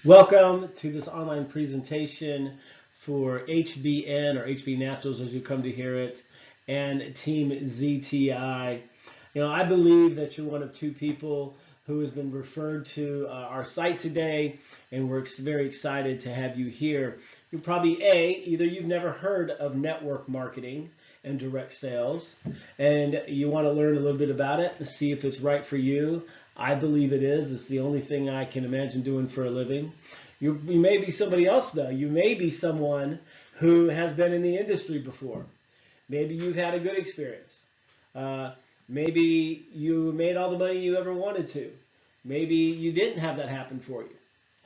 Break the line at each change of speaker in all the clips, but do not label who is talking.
Welcome to this online presentation for HBN, or HB Naturals as you come to hear it, and Team ZTI. I believe that you're one of two people who has been referred to our site today, and we're very excited to have you here. You're probably either you've never heard of network marketing and direct sales, and you want to learn a little bit about it and see if it's right for you. I believe it is. It's the only thing I can imagine doing for a living. You may be somebody else, though. You may be someone who has been in the industry before. Maybe you've had a good experience. Maybe you made all the money you ever wanted to. Maybe you didn't have that happen for you.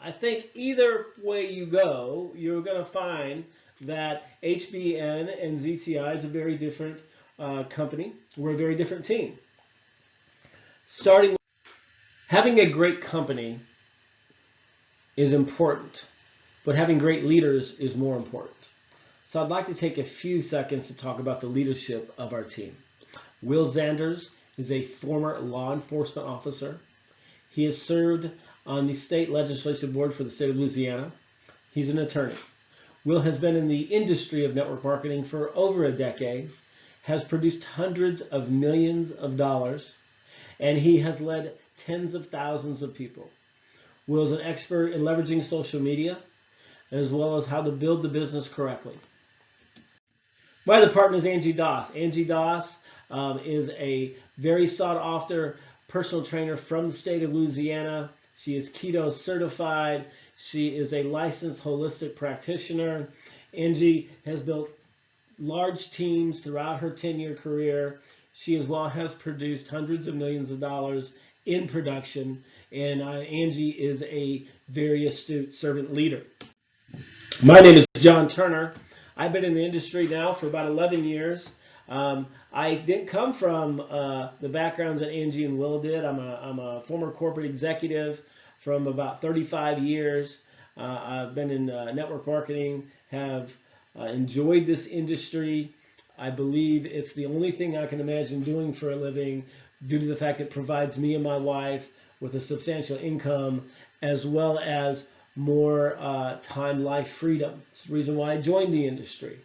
I think either way you go, you're going to find that HBN and ZTI is a very different company. We're a very different team. Having a great company is important, but having great leaders is more important. So I'd like to take a few seconds to talk about the leadership of our team. Will Zanders is a former law enforcement officer. He has served on the state legislative board for the state of Louisiana. He's an attorney. Will has been in the industry of network marketing for over a decade, has produced hundreds of millions of dollars, and he has led tens of thousands of people. Will is an expert in leveraging social media, as well as how to build the business correctly. My other partner is Angie Doss. Angie Doss is a very sought-after personal trainer from the state of Louisiana. She is keto certified. She is a licensed holistic practitioner. Angie has built large teams throughout her 10-year career. She as well has produced hundreds of millions of dollars in production, and Angie is a very astute servant leader. My name is John Turner. I've been in the industry now for about 11 years. I didn't come from the backgrounds that Angie and Will did. I'm a former corporate executive from about 35 years. I've been in network marketing, have enjoyed this industry. I believe it's the only thing I can imagine doing for a living, due to the fact it provides me and my wife with a substantial income, as well as more time, life freedom. It's the reason why I joined the industry.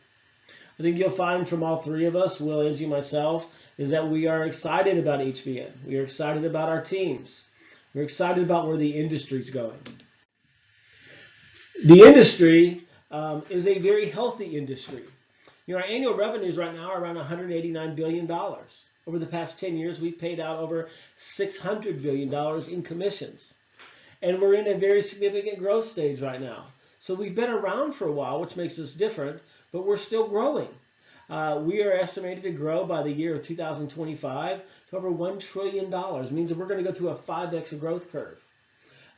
I think you'll find from all three of us, Will, Angie, myself, is that we are excited about HBN. We are excited about our teams. We're excited about where the industry is going. The industry is a very healthy industry. Our annual revenues right now are around $189 billion. Over the past 10 years, we've paid out over $600 billion in commissions. And we're in a very significant growth stage right now. So we've been around for a while, which makes us different, but we're still growing. We are estimated to grow by the year of 2025 to over $1 trillion. It means that we're going to go through a 5x growth curve.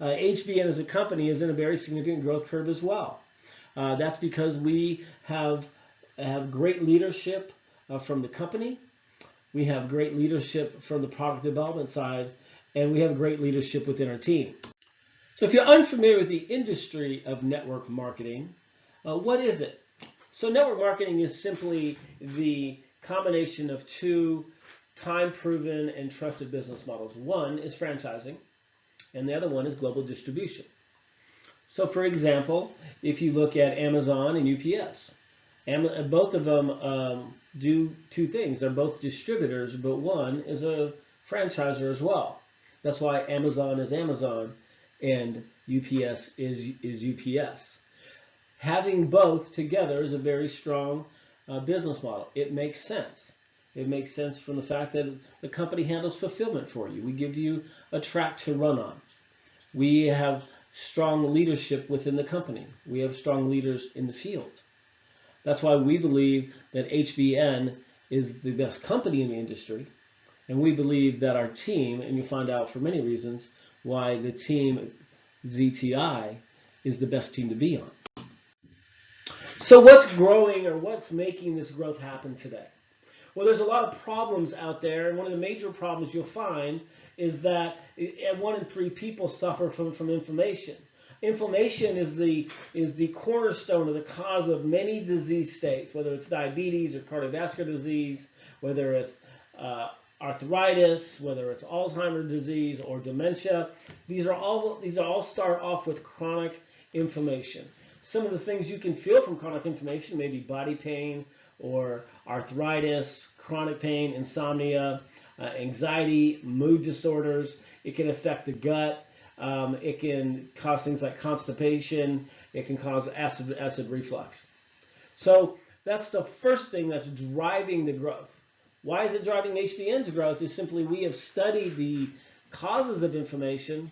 HBN as a company is in a very significant growth curve as well. That's because we have great leadership from the company. We have great leadership from the product development side, and we have great leadership within our team. So if you're unfamiliar with the industry of network marketing, what is it? So network marketing is simply the combination of two time-proven and trusted business models. One is franchising, and the other one is global distribution. So for example, if you look at Amazon and UPS, both of them do two things. They're both distributors, but one is a franchisor as well. That's why Amazon is Amazon and UPS is UPS. Having both together is a very strong business model. It makes sense. It makes sense from the fact that the company handles fulfillment for you. We give you a track to run on. We have strong leadership within the company. We have strong leaders in the field. That's why we believe that HBN is the best company in the industry, and we believe that our team, and you'll find out for many reasons why the team ZTI is the best team to be on. So what's growing, or what's making this growth happen today? Well, there's a lot of problems out there, and one of the major problems you'll find is that 1 in 3 people suffer from inflammation. Inflammation is the cornerstone of the cause of many disease states, whether it's diabetes or cardiovascular disease, whether it's arthritis, whether it's Alzheimer's disease or dementia. These all start off with chronic inflammation. Some of the things you can feel from chronic inflammation may be body pain or arthritis, chronic pain, insomnia, anxiety, mood disorders. It can affect the gut. It can cause things like constipation. It can cause acid reflux. So that's the first thing that's driving the growth. Why is it driving HBN's growth? Is simply we have studied the causes of inflammation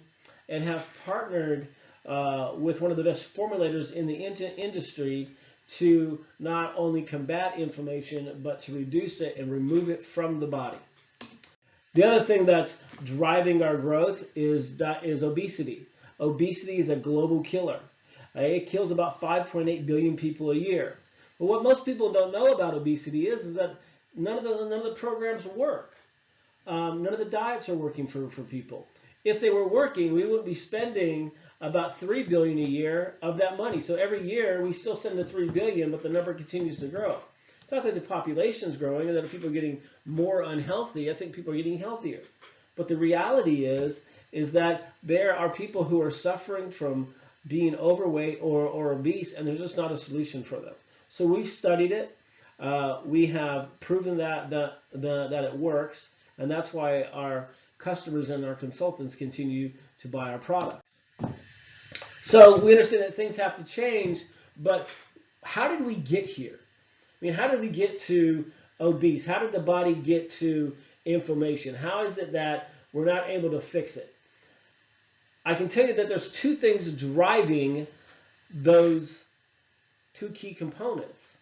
and have partnered with one of the best formulators in the industry to not only combat inflammation, but to reduce it and remove it from the body. The other thing that's driving our growth is obesity. Obesity is a global killer. It kills about 5.8 billion people a year. But what most people don't know about obesity is that none of the programs work. None of the diets are working for people. If they were working, we wouldn't be spending about $3 billion a year of that money. So every year we still send the $3 billion, but the number continues to grow. It's not that the population is growing and that people are getting more unhealthy. I think people are getting healthier. But the reality is that there are people who are suffering from being overweight or obese, and there's just not a solution for them. So we've studied it. We have proven that it works, and that's why our customers and our consultants continue to buy our products. So we understand that things have to change, but how did we get here? I mean, how did we get to obese? How did the body get to inflammation? How is it that we're not able to fix it? I can tell you that there's two things driving those two key components.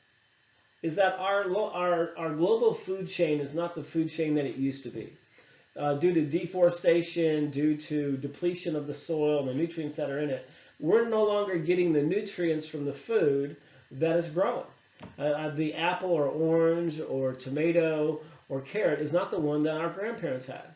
Is that our global food chain is not the food chain that it used to be. Due to deforestation, due to depletion of the soil and the nutrients that are in it, we're no longer getting the nutrients from the food that is growing. The apple or orange or tomato or carrot is not the one that our grandparents had.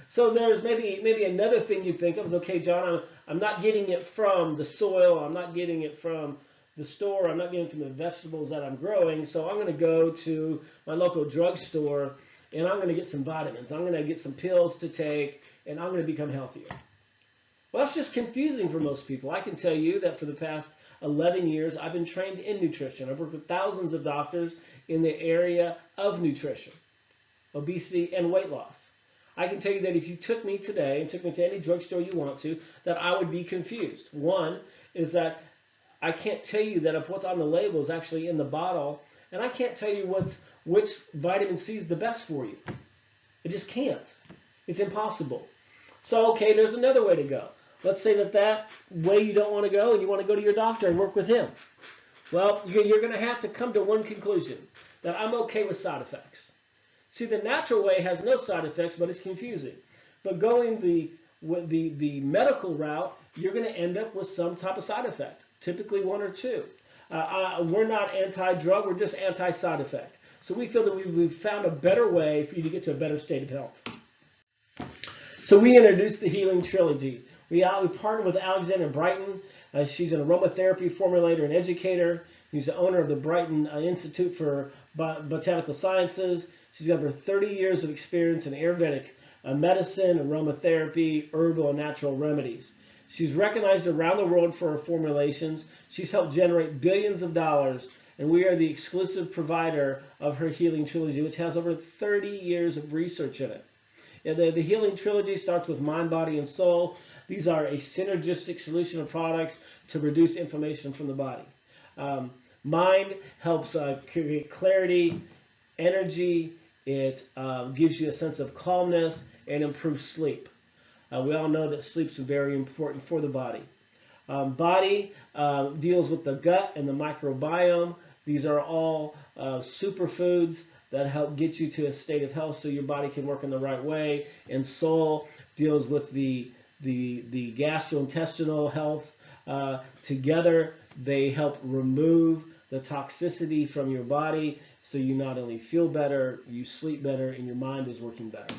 So there's maybe another thing you think of is, okay, John, I'm not getting it from the soil, I'm not getting it from the store, I'm not getting it from the vegetables that I'm growing, so I'm going to go to my local drugstore and I'm going to get some vitamins, I'm going to get some pills to take, and I'm going to become healthier. Well, that's just confusing for most people. I can tell you that for the past 11 years, I've been trained in nutrition. I've worked with thousands of doctors in the area of nutrition, obesity, and weight loss. I can tell you that if you took me today and took me to any drugstore you want to, that I would be confused. One is that I can't tell you that if what's on the label is actually in the bottle, and I can't tell you which vitamin C is the best for you. I just can't. It's impossible. So, okay, there's another way to go. Let's say that way you don't want to go and you want to go to your doctor and work with him. Well, you're going to have to come to one conclusion, that I'm okay with side effects. See, the natural way has no side effects, but it's confusing. But going the medical route, you're going to end up with some type of side effect, typically one or two. We're not anti-drug, we're just anti-side effect. So we feel that we've found a better way for you to get to a better state of health. So we introduced the Healing Trilogy. We partnered with Alexandra Brighton. She's an aromatherapy formulator and educator. He's the owner of the Brighton Institute for Botanical Sciences. She's got over 30 years of experience in Ayurvedic medicine, aromatherapy, herbal, and natural remedies. She's recognized around the world for her formulations. She's helped generate billions of dollars, and we are the exclusive provider of her Healing Trilogy, which has over 30 years of research in it. The Healing Trilogy starts with mind, body, and soul. These are a synergistic solution of products to reduce inflammation from the body. Mind helps create clarity, energy. It gives you a sense of calmness and improves sleep. We all know that sleep is very important for the body. Body deals with the gut and the microbiome. These are all superfoods that help get you to a state of health so your body can work in the right way. And soul deals with the gastrointestinal health. Together, they help remove the toxicity from your body so you not only feel better, you sleep better, and your mind is working better.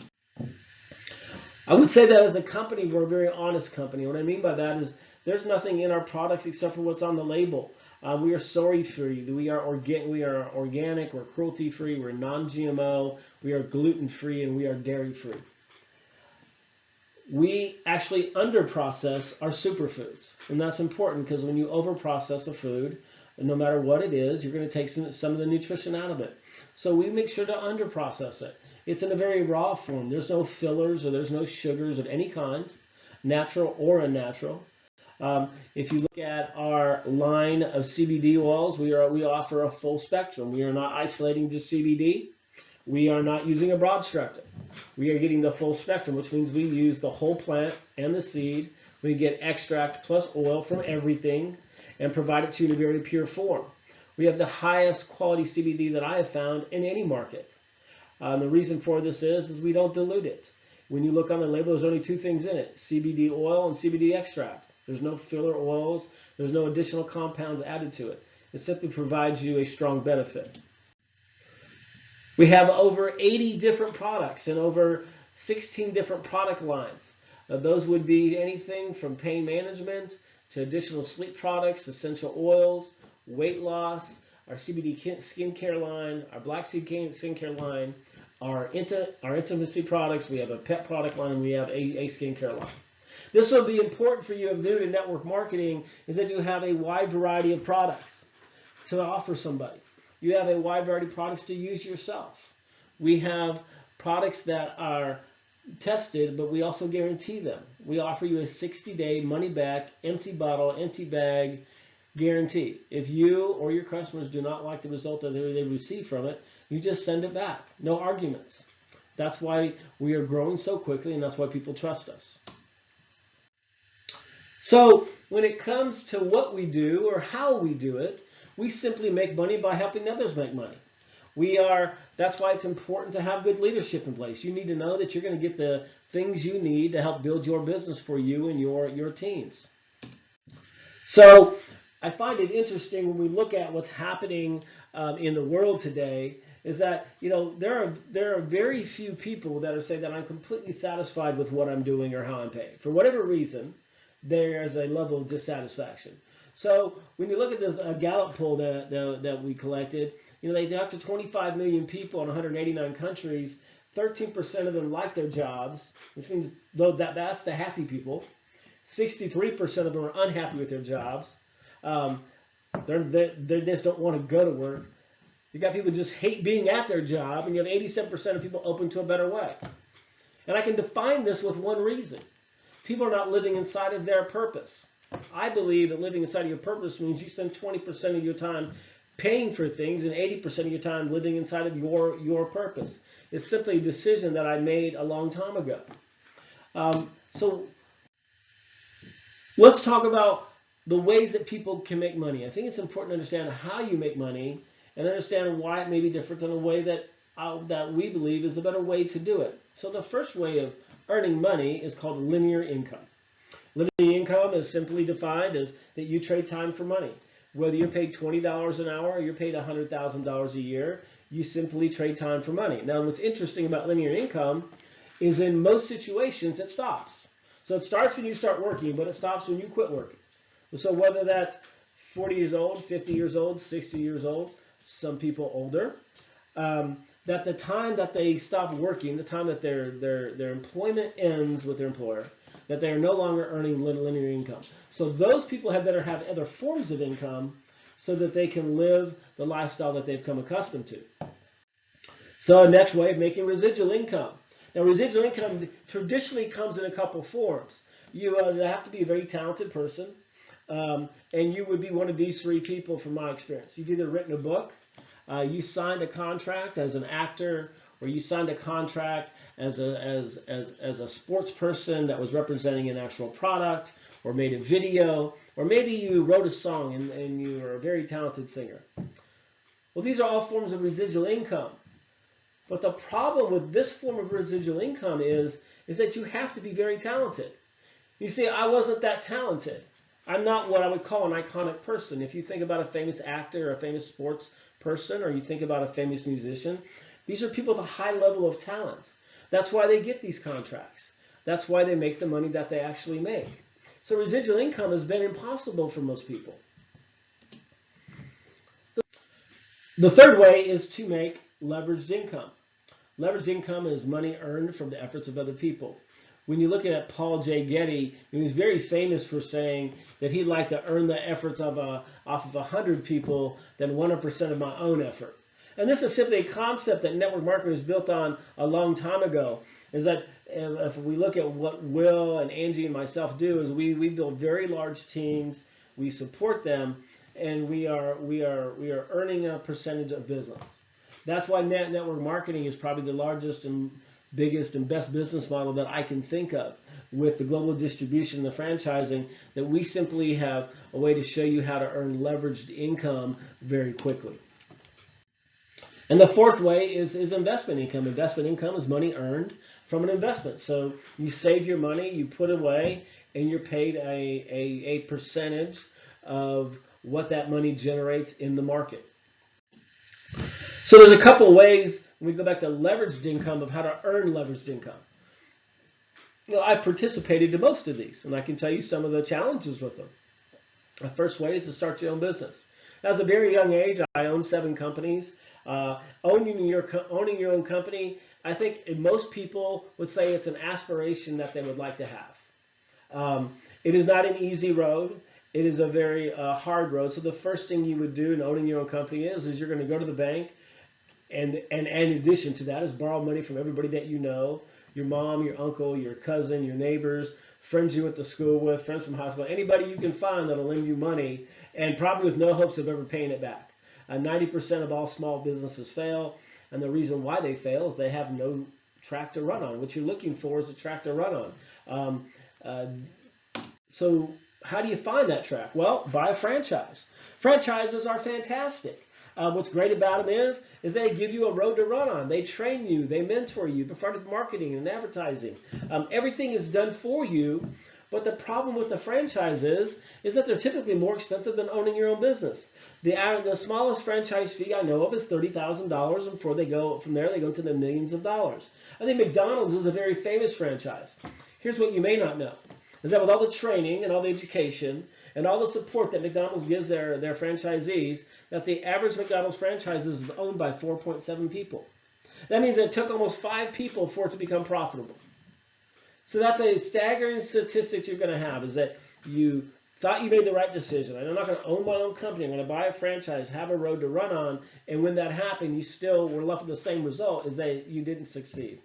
I would say that as a company, we're a very honest company. What I mean by that is there's nothing in our products except for what's on the label. We are soy-free, we are organic, we're cruelty-free, we're non-GMO, we are gluten-free, and we are dairy-free. we actually under-process our superfoods. And that's important because when you over-process a food, no matter what it is, you're going to take some of the nutrition out of it. So we make sure to under-process it. It's in a very raw form. There's no fillers or there's no sugars of any kind, natural or unnatural. If you look at our line of CBD oils, we offer a full spectrum. We are not isolating just CBD. We are not using a broad spectrum. We are getting the full spectrum, which means we use the whole plant and the seed. We get extract plus oil from everything and provide it to you in a very pure form. We have the highest quality CBD that I have found in any market. The reason for this is we don't dilute it. When you look on the label, there's only two things in it, CBD oil and CBD extract. There's no filler oils. There's no additional compounds added to it. It simply provides you a strong benefit. We have over 80 different products and over 16 different product lines. Those would be anything from pain management to additional sleep products, essential oils, weight loss, our CBD skincare line, our black seed skincare line, our intimacy products. We have a pet product line. We have a skincare line. This will be important for you if new to network marketing is that you have a wide variety of products to offer somebody. You have a wide variety of products to use yourself. We have products that are tested, but we also guarantee them. We offer you a 60-day money-back, empty bottle, empty bag guarantee. If you or your customers do not like the result that they receive from it, you just send it back. No arguments. That's why we are growing so quickly, and that's why people trust us. So when it comes to what we do or how we do it, we simply make money by helping others make money. That's why it's important to have good leadership in place. You need to know that you're going to get the things you need to help build your business for you and your teams. So I find it interesting when we look at what's happening in the world today is that, there are very few people that are saying that I'm completely satisfied with what I'm doing or how I'm paid. For whatever reason, there is a level of dissatisfaction. So when you look at this Gallup poll that we collected, they talked to 25 million people in 189 countries. 13% of them like their jobs, which means that's the happy people. 63% of them are unhappy with their jobs. They just don't want to go to work. You got people who just hate being at their job, and you have 87% of people open to a better way. And I can define this with one reason. People are not living inside of their purpose. I believe that living inside of your purpose means you spend 20% of your time paying for things and 80% of your time living inside of your purpose. It's simply a decision that I made a long time ago. So let's talk about the ways that people can make money. I think it's important to understand how you make money and understand why it may be different than a way that we believe is a better way to do it. So the first way of earning money is called linear income. Linear income is simply defined as that you trade time for money. Whether you're paid $20 an hour or you're paid $100,000 a year, you simply trade time for money. Now, what's interesting about linear income is in most situations it stops. So it starts when you start working, but it stops when you quit working. So whether that's 40 years old, 50 years old, 60 years old, some people older, that the time that they stop working, the time that their employment ends with their employer, that they are no longer earning linear income. So those people better have other forms of income so that they can live the lifestyle that they've come accustomed to. So next way of making residual income. Now residual income traditionally comes in a couple forms. You have to be a very talented person, and you would be one of these three people from my experience. You've either written a book, you signed a contract as an actor, or you signed a contract as a sports person that was representing an actual product, or made a video, or maybe you wrote a song and you are a very talented singer. Well, these are all forms of residual income. But the problem with this form of residual income is that you have to be very talented. You see, I wasn't that talented. I'm not what I would call an iconic person. If you think about a famous actor or a famous sports person, or you think about a famous musician, these are people with a high level of talent. That's why they get these contracts. That's why they make the money that they actually make. So residual income has been impossible for most people. The third way is to make leveraged income. Leveraged income is money earned from the efforts of other people. when you look at Paul J. Getty, he was very famous for saying that he'd like to earn the efforts of off of 100 people than 100% of my own effort. And this is simply a concept that network marketing was built on a long time ago. Is that if we look at what Will and Angie and myself do, is we build very large teams, we support them, and we are earning a percentage of business. That's why network marketing is probably the largest and biggest and best business model that I can think of, with the global distribution and the franchising, that we simply have a way to show you how to earn leveraged income very quickly. And the fourth way is investment income. Investment income is money earned from an investment. So you save your money, you put away, and you're paid a percentage of what that money generates in the market. So there's a couple ways, when we go back to leveraged income, of how to earn leveraged income. I've participated in most of these, and I can tell you some of the challenges with them. The first way is to start your own business. At a very young age, I owned 7 companies. Owning your own company, I think most people would say it's an aspiration that they would like to have. It is not an easy road. It is a very hard road. So the first thing you would do in owning your own company is you're going to go to the bank, and in addition to that is borrow money from everybody that you know, your mom, your uncle, your cousin, your neighbors, friends you went to school with, friends from high school, anybody you can find that'll lend you money, and probably with no hopes of ever paying it back. 90% of all small businesses fail, and the reason why they fail is they have no track to run on. What you're looking for is a track to run on. So how do you find that track? Well, buy a franchise. Franchises are fantastic. What's great about them is they give you a road to run on. They train you, they mentor you, provide marketing and advertising. Everything is done for you. But the problem with the franchise is that they're typically more expensive than owning your own business. The smallest franchise fee I know of is $30,000, and from there they go to the millions of dollars. I think McDonald's is a very famous franchise. Here's what you may not know, is that with all the training and all the education and all the support that McDonald's gives their franchisees, that the average McDonald's franchise is owned by 4.7 people. That means it took almost 5 people for it to become profitable. So that's a staggering statistic you're going to have, is that you thought you made the right decision. I'm not going to own my own company. I'm going to buy a franchise, have a road to run on, and when that happened, you still were left with the same result, is that you didn't succeed.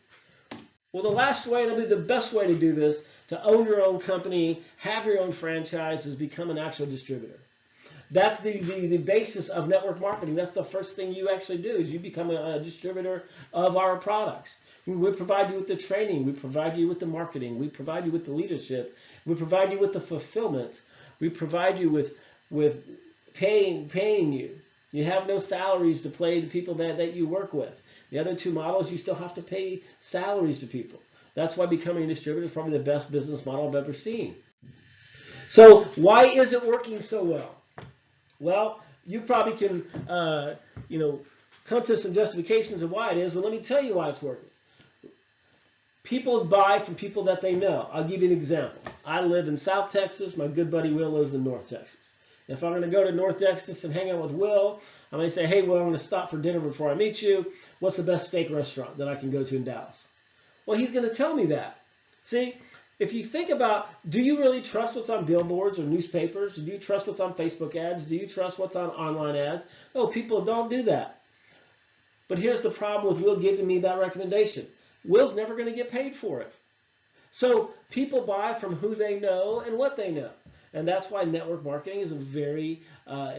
Well, the last way, and it'll be the best way to do this, to own your own company, have your own franchise, is become an actual distributor. That's the basis of network marketing. That's the first thing you actually do, is you become a distributor of our products. We provide you with the training. We provide you with the marketing. We provide you with the leadership. We provide you with the fulfillment. We provide you with paying you. You have no salaries to pay the people that you work with. The other 2 models, you still have to pay salaries to people. That's why becoming a distributor is probably the best business model I've ever seen. So why is it working so well? Well, you probably can come to some justifications of why it is, but let me tell you why it's working. People buy from people that they know. I'll give you an example. I live in South Texas. My good buddy Will lives in North Texas. If I'm going to go to North Texas and hang out with Will, I'm going to say, hey, Will, I'm going to stop for dinner before I meet you. What's the best steak restaurant that I can go to in Dallas? Well, he's going to tell me that. See, if you think about, do you really trust what's on billboards or newspapers? Do you trust what's on Facebook ads? Do you trust what's on online ads? No, people don't do that. But here's the problem with Will giving me that recommendation. Will's never going to get paid for it. So people buy from who they know and what they know. And that's why network marketing is a very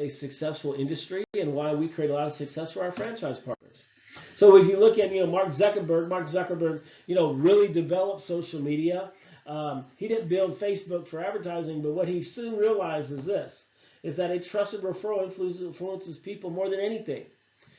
successful industry, and why we create a lot of success for our franchise partners. So if you look at Mark Zuckerberg really developed social media. He didn't build Facebook for advertising, but what he soon realized is this, is that a trusted referral influences people more than anything.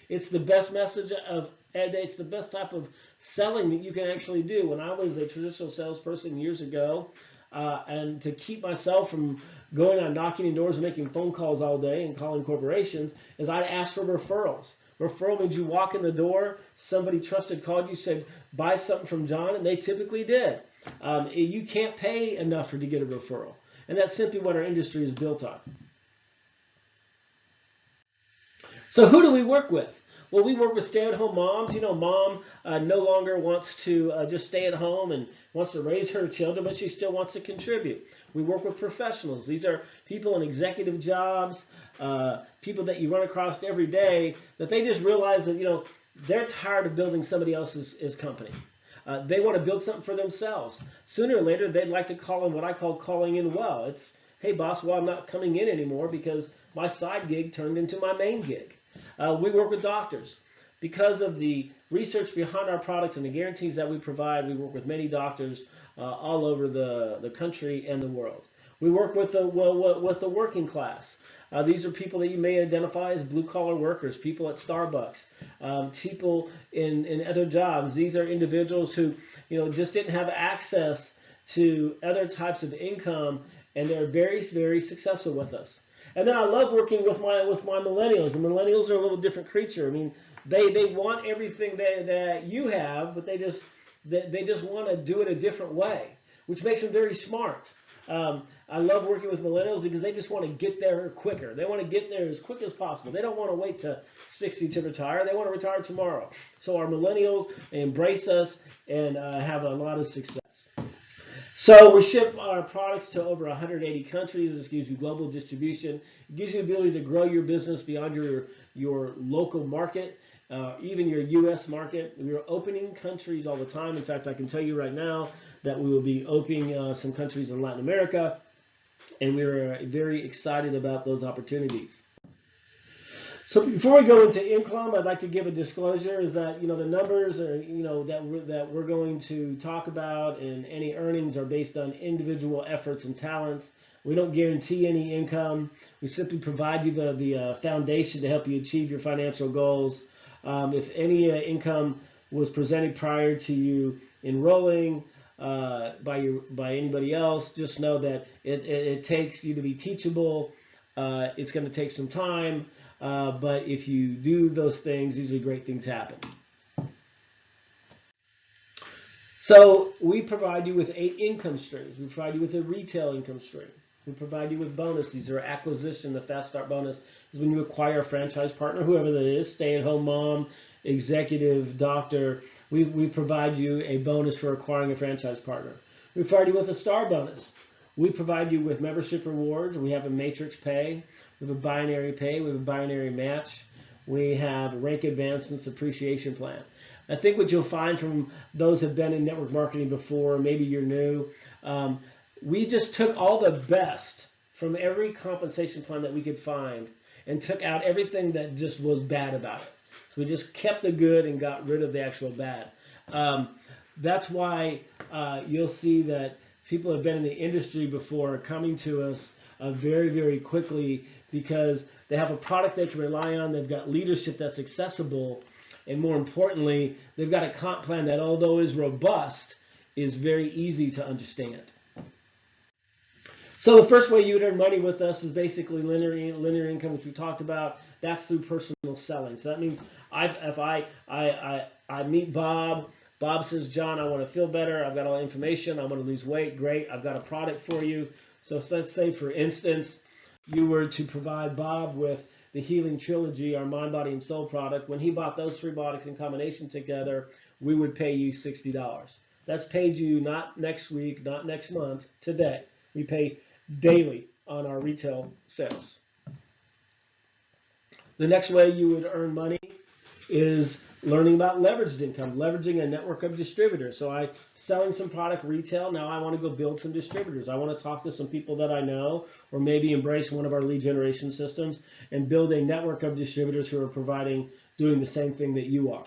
It's the best message of, it's the best type of selling that you can actually do. When I was a traditional salesperson years ago, and to keep myself from going out knocking on doors and making phone calls all day and calling corporations, is I'd ask for referrals. Referral means you walk in the door, somebody trusted called you, said, buy something from John, and they typically did. You can't pay enough to get a referral. And that's simply what our industry is built on. So who do we work with? Well, we work with stay-at-home moms. You know, mom no longer wants to just stay at home and wants to raise her children, but she still wants to contribute. We work with professionals. These are people in executive jobs, people that you run across every day, that they just realize that, you know, they're tired of building somebody else's company. They want to build something for themselves. Sooner or later, they'd like to call in what I call calling in well. It's, hey, boss, well, I'm not coming in anymore because my side gig turned into my main gig. We work with doctors. Because of the research behind our products and the guarantees that we provide, we work with many doctors all over the country and the world. We work with the working class. These are people that you may identify as blue-collar workers, people at Starbucks, people in other jobs. These are individuals who, you know, just didn't have access to other types of income, and they're very, very successful with us. And then I love working with my millennials. The millennials are a little different creature. I mean, they want everything that you have, but they just want to do it a different way, which makes them very smart. I love working with millennials because they just want to get there quicker. They want to get there as quick as possible. They don't want to wait to 60 to retire. They want to retire tomorrow. So our millennials embrace us and have a lot of success. So we ship our products to over 180 countries. This gives you global distribution. It gives you the ability to grow your business beyond your local market, even your U.S. market. We're opening countries all the time. In fact, I can tell you right now that we will be opening some countries in Latin America, and we're very excited about those opportunities. So before we go into income, I'd like to give a disclosure: is that, you know, the numbers are, you know, that we're going to talk about, and any earnings are based on individual efforts and talents. We don't guarantee any income. We simply provide you the foundation to help you achieve your financial goals. If any income was presented prior to you enrolling by anybody else, just know that it takes you to be teachable. It's going to take some time. But if you do those things, usually great things happen. So we provide you with 8 income streams. We provide you with a retail income stream. We provide you with bonuses. These are acquisition. The Fast Start bonus is when you acquire a franchise partner, whoever that is, stay-at-home mom, executive, doctor. We provide you a bonus for acquiring a franchise partner. We provide you with a star bonus. We provide you with membership rewards. We have a matrix pay. We have a binary pay. We have a binary match. We have a rank advancements appreciation plan. I think what you'll find from those who have been in network marketing before, maybe you're new, we just took all the best from every compensation plan that we could find and took out everything that just was bad about it. So we just kept the good and got rid of the actual bad. That's why you'll see that people have been in the industry before coming to us very, very quickly because they have a product they can rely on. They've got leadership that's accessible. And more importantly, they've got a comp plan that, although is robust, is very easy to understand. So the first way you would earn money with us is basically linear income, which we talked about. That's through personal selling. So that means if I meet Bob. Bob says, John, I want to feel better. I've got all the information. I want to lose weight. Great. I've got a product for you. So let's say, for instance, you were to provide Bob with the Healing Trilogy, our mind, body, and soul product. When he bought those 3 products in combination together, we would pay you $60. That's paid you not next week, not next month, today. We pay daily on our retail sales. The next way you would earn money is learning about leveraged income, leveraging a network of distributors. So I'm selling some product retail. Now I want to go build some distributors. I want to talk to some people that I know, or maybe embrace one of our lead generation systems and build a network of distributors who are doing the same thing that you are.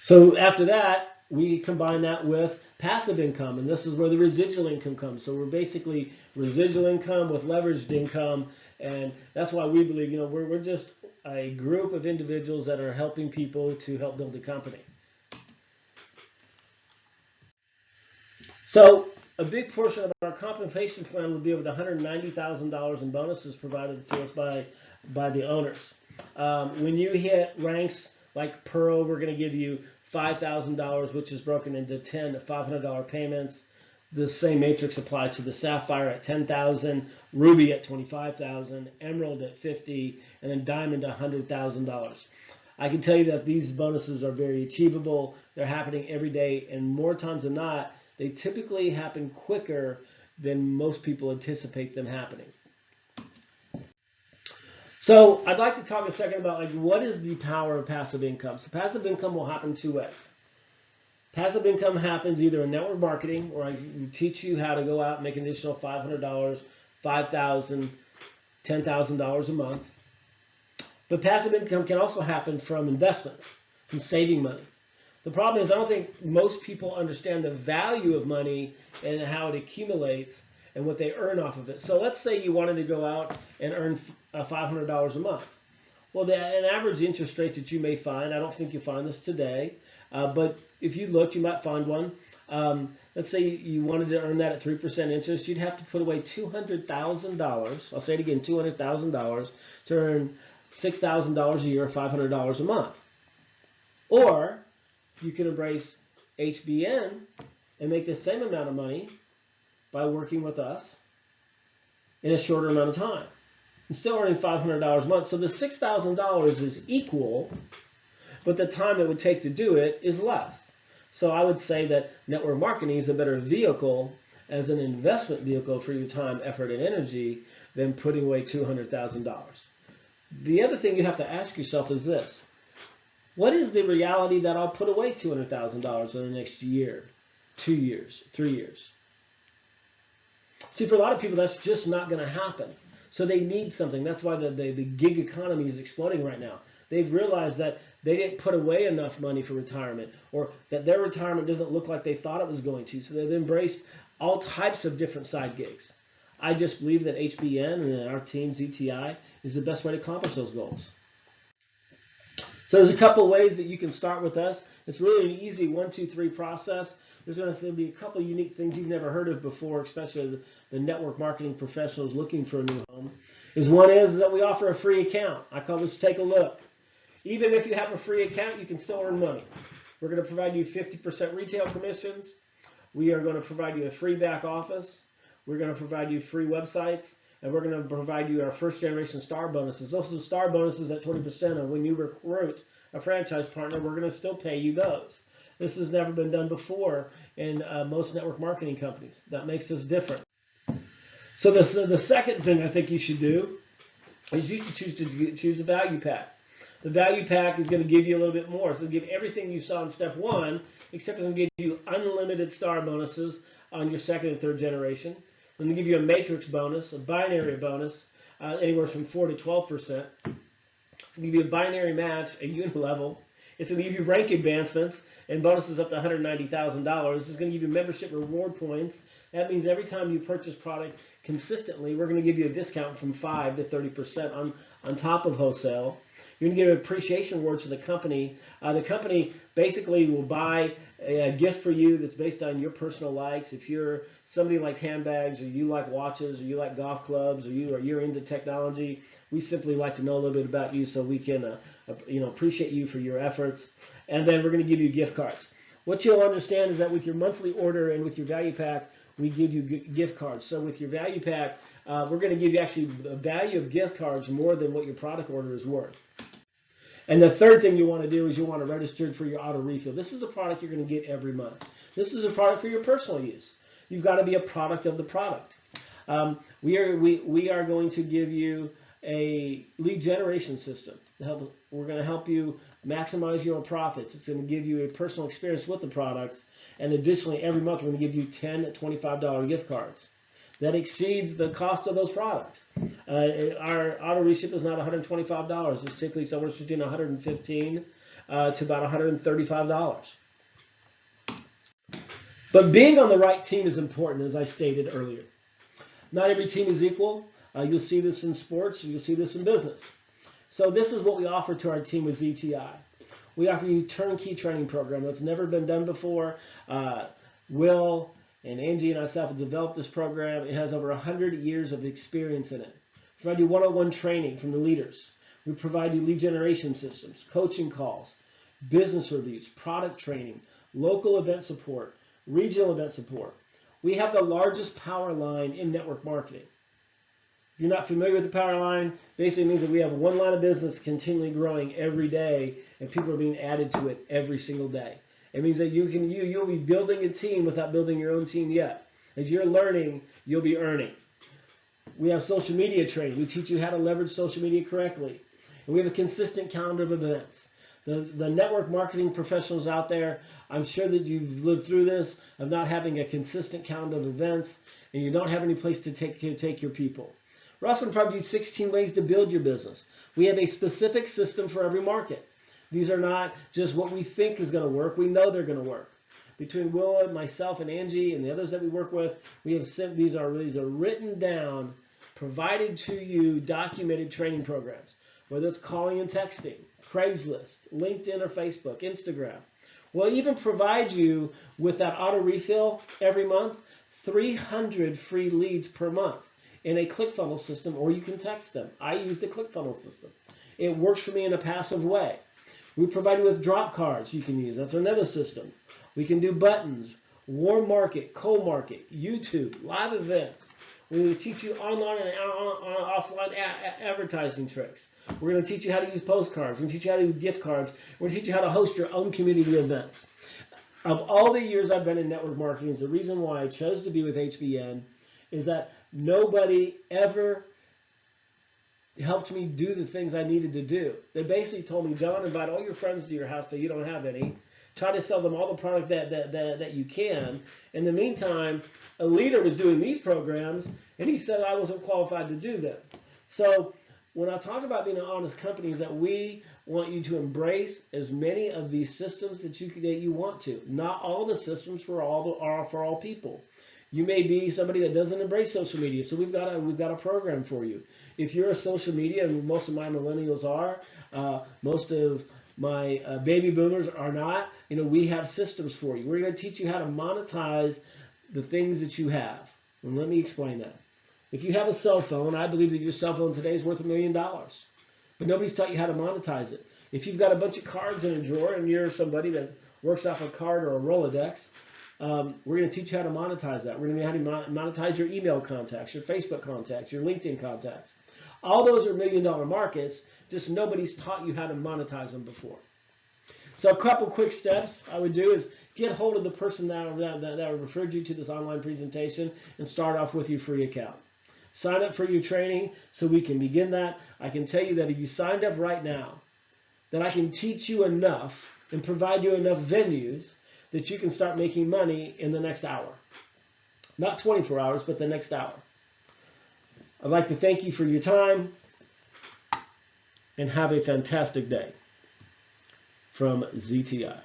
So after that, we combine that with passive income, and this is where the residual income comes. So we're basically residual income with leveraged income. And that's why we believe, you know, we're just a group of individuals that are helping people to help build a company. So a big portion of our compensation plan will be over the $190,000 in bonuses provided to us by the owners. When you hit ranks like Pearl, we're going to give you $5,000, which is broken into 10 $500 payments. The same matrix applies to the Sapphire at 10,000, Ruby at 25,000, Emerald at 50, and then Diamond $100,000. I can tell you that these bonuses are very achievable. They're happening every day, and more times than not, they typically happen quicker than most people anticipate them happening. So I'd like to talk a second about what is the power of passive income. So passive income will happen two ways. Passive income happens either in network marketing, or I teach you how to go out and make an additional $500, $5,000, $10,000 a month. But passive income can also happen from investment, from saving money. The problem is I don't think most people understand the value of money and how it accumulates and what they earn off of it. So let's say you wanted to go out and earn $500 a month. Well, an average interest rate that you may find, I don't think you'll find this today, but if you looked, you might find one. Let's say you wanted to earn that at 3% interest, you'd have to put away $200,000. I'll say it again, $200,000 to earn $6,000 a year, or $500 a month. Or you can embrace HBN and make the same amount of money by working with us in a shorter amount of time. I'm still earning $500 a month, so the $6,000 is equal, but the time it would take to do it is less. So I would say that network marketing is a better vehicle as an investment vehicle for your time, effort, and energy than putting away $200,000. The other thing you have to ask yourself is this: what is the reality that I'll put away $200,000 in the next year, 2 years, 3 years? See, for a lot of people, that's just not going to happen. So they need something. That's why the gig economy is exploding right now. They've realized that they didn't put away enough money for retirement, or that their retirement doesn't look like they thought it was going to. So they've embraced all types of different side gigs. I just believe that HBN and our team, ZTI, is the best way to accomplish those goals. So there's a couple ways that you can start with us. It's really an easy 1, 2, 3 process. There's going to be a couple of unique things you've never heard of before, especially the network marketing professionals looking for a new home. One is that we offer a free account. I call this Take a Look. Even if you have a free account, you can still earn money. We're going to provide you 50% retail commissions. We are going to provide you a free back office. We're going to provide you free websites. And we're going to provide you our first generation star bonuses. Those are star bonuses at 20%, and when you recruit a franchise partner, we're going to still pay you those. This has never been done before in most network marketing companies. That makes us different. So the second thing I think you should do is you should choose a value pack. The value pack is going to give you a little bit more. So it'll give everything you saw in step 1, except it's going to give you unlimited star bonuses on your second and third generation. I'm going to give you a matrix bonus, a binary bonus, anywhere from 4 to 12%. It's going to give you a binary match, a unilevel. It's going to give you rank advancements and bonuses up to $190,000. It's going to give you membership reward points. That means every time you purchase product consistently, we're going to give you a discount from 5 to 30% on top of wholesale. You're going to give appreciation awards to the company. The company basically will buy a gift for you that's based on your personal likes. If you're somebody who likes handbags, or you like watches, or you like golf clubs, or you're into technology, we simply like to know a little bit about you so we can appreciate you for your efforts. And then we're going to give you gift cards. What you'll understand is that with your monthly order and with your value pack, we give you gift cards. So with your value pack, we're going to give you actually the value of gift cards more than what your product order is worth. And the third thing you want to do is you want to register for your auto refill. This is a product you're going to get every month. This is a product for your personal use. You've got to be a product of the product. We are going to give you a lead generation system. We're going to help you maximize your profits. It's going to give you a personal experience with the products. And additionally, every month we're going to give you 10 $25 gift cards. That exceeds the cost of those products. Our auto reship is not $125. It's typically somewhere between $115 to about $135. But being on the right team is important, as I stated earlier. Not every team is equal. You'll see this in sports. You'll see this in business. So this is what we offer to our team with ZTI. We offer you a turnkey training program that's never been done before. Will and Angie and myself have developed this program. It has over 100 years of experience in it. We provide you one-on-one training from the leaders. We provide you lead generation systems, coaching calls, business reviews, product training, local event support, regional event support. We have the largest power line in network marketing. If you're not familiar with the power line, basically means that we have one line of business continually growing every day, and people are being added to it every single day. It means that you'll be building a team without building your own team yet. As you're learning, you'll be earning. We have social media training. We teach you how to leverage social media correctly. And we have a consistent calendar of events. The network marketing professionals out there, I'm sure that you've lived through this, of not having a consistent calendar of events, and you don't have any place to take your people. We're also going to provide you 16 ways to build your business. We have a specific system for every market. These are not just what we think is going to work. We know they're going to work. Between Willa, myself, and Angie, and the others that we work with, we have these are written down, provided to you, documented training programs. Whether it's calling and texting, Craigslist, LinkedIn or Facebook, Instagram. We'll even provide you with that auto refill every month, 300 free leads per month in a ClickFunnels system, or you can text them. I use the ClickFunnels system. It works for me in a passive way. We provide you with drop cards you can use. That's another system. We can do buttons, warm market, cold market, YouTube, live events. We will teach you online and offline advertising tricks. We're going to teach you how to use postcards. We're going to teach you how to do gift cards. We're going to teach you how to host your own community events. Of all the years I've been in network marketing, the reason why I chose to be with HBN is that nobody ever helped me do the things I needed to do. They basically told me, John, invite all your friends to your house till you don't have any. Try to sell them all the product that you can. In the meantime, a leader was doing these programs, and he said I wasn't qualified to do them. So when I talk about being an honest company, is that we want you to embrace as many of these systems that you want to. Not all the systems are for all people. You may be somebody that doesn't embrace social media, so we've got a program for you. If you're a social media, and most of my millennials are, most of my baby boomers are not, we have systems for you. We're going to teach you how to monetize the things that you have. And let me explain that. If you have a cell phone, I believe that your cell phone today is worth $1 million. But nobody's taught you how to monetize it. If you've got a bunch of cards in a drawer and you're somebody that works off a card or a Rolodex, we're going to teach you how to monetize that. We're going to how to monetize your email contacts, your Facebook contacts, your LinkedIn contacts. All those are $1 million markets, just nobody's taught you how to monetize them before. So a couple quick steps I would do is get hold of the person that referred you to this online presentation and start off with your free account. Sign up for your training so we can begin that. I can tell you that if you signed up right now, that I can teach you enough and provide you enough venues that you can start making money in the next hour. Not 24 hours, but the next hour. I'd like to thank you for your time and have a fantastic day from ZTI.